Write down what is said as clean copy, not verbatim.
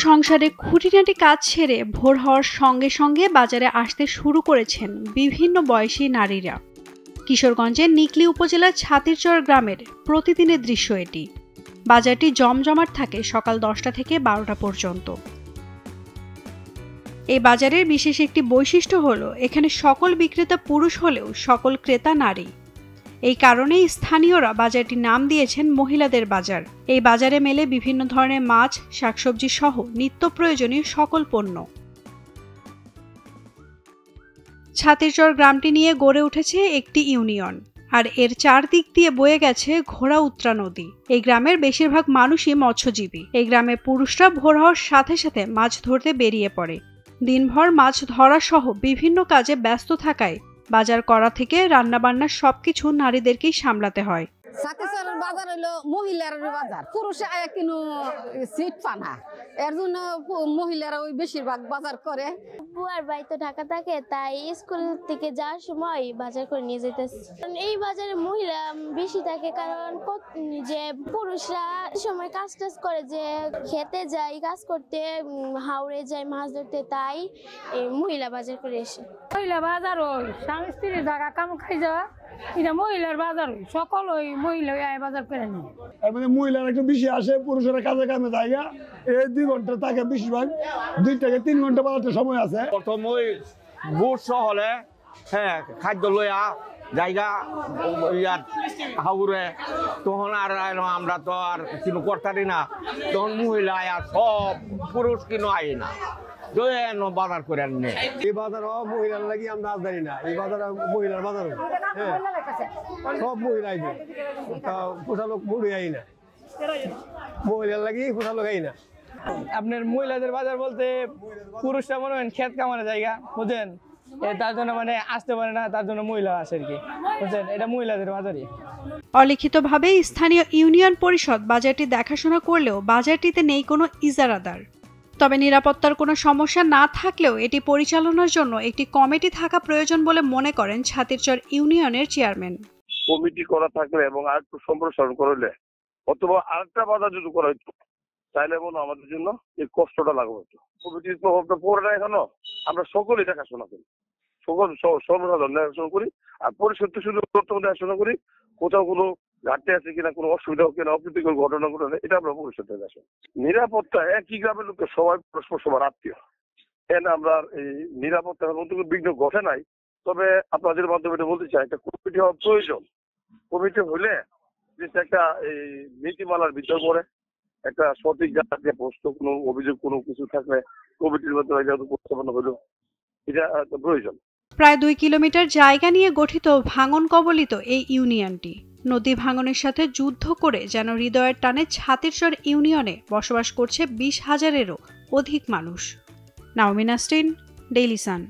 সংসারে খুঁটিনাটি কাজ ছেড়ে ভোর হওয়ার সঙ্গে সঙ্গে বাজারে আসতে শুরু করেছেন বিভিন্ন বয়সী নারীরা। কিশোরগঞ্জের নিকলী উপজেলার ছাতিরচর গ্রামের প্রতিদিনের দৃশ্য এটি। বাজারটি জমজমাট থাকে সকাল 10টা থেকে 12টা পর্যন্ত। এই বাজারের বিশেষ একটি বৈশিষ্ট্য হলো এখানে সকল বিক্রেতা পুরুষ হলেও সকল ক্রেতা নারী। এই কারণেই স্থানীয়রা বাজারটির নাম দিয়েছেন মহিলাদের বাজার। এই বাজারে মেলে বিভিন্ন ধরনের মাছ, শাকসবজি সহ নিত্য প্রয়োজনীয় সকল পণ্য। ছাতিরচর গ্রামটি নিয়ে গড়ে উঠেছে একটি ইউনিয়ন, আর এর চারদিক দিয়ে বয়ে গেছে ঘোড়া উত্রা নদী। এই গ্রামের বেশিরভাগ মানুষই মৎস্যজীবী। এই গ্রামের পুরুষরা ভোর হওয়ার সাথে সাথে মাছ ধরতে বেরিয়ে পড়ে। দিনভর মাছ ধরা সহ বিভিন্ন কাজে ব্যস্ত থাকায় বাজার করা থেকে রান্নাবান্না সবকিছু নারীদেরকেই সামলাতে হয়। ছাতিরচরের বাজার হলো মহিলার বাজার, পুরুষে আয়া কিনো সিট পানা, এর জন্য মহিলারা ওই বেশিরভাগ বাজার করে। বুয়ার বাড়ি তো ঢাকা থাকে, তাই স্কুল থেকে যাওয়ার সময় বাজার করে নিয়ে যেতেছি। এই বাজারে মহিলা বেশি থাকে কারণ যে পুরুষরা সময় কাজ টাজ করে, যে খেতে যায় কাজ করতে, হাওড়ে যায় মাছ ধরতে, তাই মহিলা বাজার করে এসে। মহিলা বাজার ওই স্বামী স্ত্রীর জায়গা কাম খাই যাওয়া, এটা মহিলার বাজার, সকল ওই মহিলা বাজার করে নিয়ে। মানে মহিলারা একটু বেশি আসে, পুরুষেরা কাজে কামে জায়গা এই 2 ঘন্টা থাকে, বেশিরভাগ 2 থেকে 3 ঘন্টা বাজারটা সময় আছে। প্রথম ওই বুট হলে হ্যাঁ খাদ্য লইয়া জায়গা ইয়ার হাউরে, তখন আর আমরা তো আর কিছু করতারি না, তখন মহিলা আর সব পুরুষ কিনো আই না বাজার করে আনে। এই বাজার মহিলার লাগি আমরা জানি না, এই বাজার মহিলার বাজার, হ্যাঁ সব মহিলা আইবে, পোষা লোক মুড়ি আই না, মহিলার লাগি পোষা লোক আই না। আপনার মহিলাদের বাজার বলতে পুরুষরা মনে হয় ক্ষেত কামানোর জায়গা, বুঝছেন, তার জন্য মানে আসতে পারে না, তার জন্য মহিলা আসে আর কি, বুঝছেন, এটা মহিলাদের বাজারই। অলিখিতভাবে স্থানীয় ইউনিয়ন পরিষদ বাজারটি দেখাশোনা করলেও বাজারটিতে নেই কোনো ইজারাদার। তবে নিরাপত্তার কোনো সমস্যা না থাকলেও এটি পরিচালনার জন্য একটি কমিটি থাকা প্রয়োজন বলে মনে করেন ছাতিরচর ইউনিয়নের চেয়ারম্যান। কমিটি করা থাকলে এবং আরেকটু সম্প্রসারণ করলে অথবা আরেকটা বাজার যদি করা হতো, তাইলে মনে আমাদের জন্য এই কষ্টটা লাগবে হতো। কমিটির প্রভাবটা পড়ে না, এখনো আমরা সকলেই দেখাশোনা করি, সকল সর্বসাধারণ দেখাশোনা করি, আর পরিষদ শুধু দেখাশোনা করি, কোথাও কোনো ঘাটতি আছে কিনা, কোনো অসুবিধা কিনা, অপ্রীতিকর ঘটনা ঘটনা, এটা আমরা পরিষদ দেখাশোনা। নিরাপত্তা একই গ্রামের লোকের সবাই পরস্পর সবার আত্মীয়, এখানে আমরা এই নিরাপত্তার মধ্যে কোনো বিঘ্ন ঘটে নাই। তবে আপনাদের মাধ্যমে এটা বলতে চাই, একটা কমিটি হওয়ার প্রয়োজন। কমিটি হলে একটা এই নীতিমালার ভিতর পড়ে একটা সঠিক জায়গায় প্রশ্ন, কোনো অভিযোগ কোনো কিছু থাকলে কমিটির মাধ্যমে উপস্থাপনা হলো, এটা প্রয়োজন। প্রায় 2 কিলোমিটার জায়গা নিয়ে গঠিত ভাঙন কবলিত এই ইউনিয়নটি নদী ভাঙনের সাথে যুদ্ধ করে যেন হৃদয়ের টানে ছাতিরচর ইউনিয়নে বসবাস করছে 20,000-এরও অধিক মানুষ। নাওমিন নাসরিন, ডেইলি সান।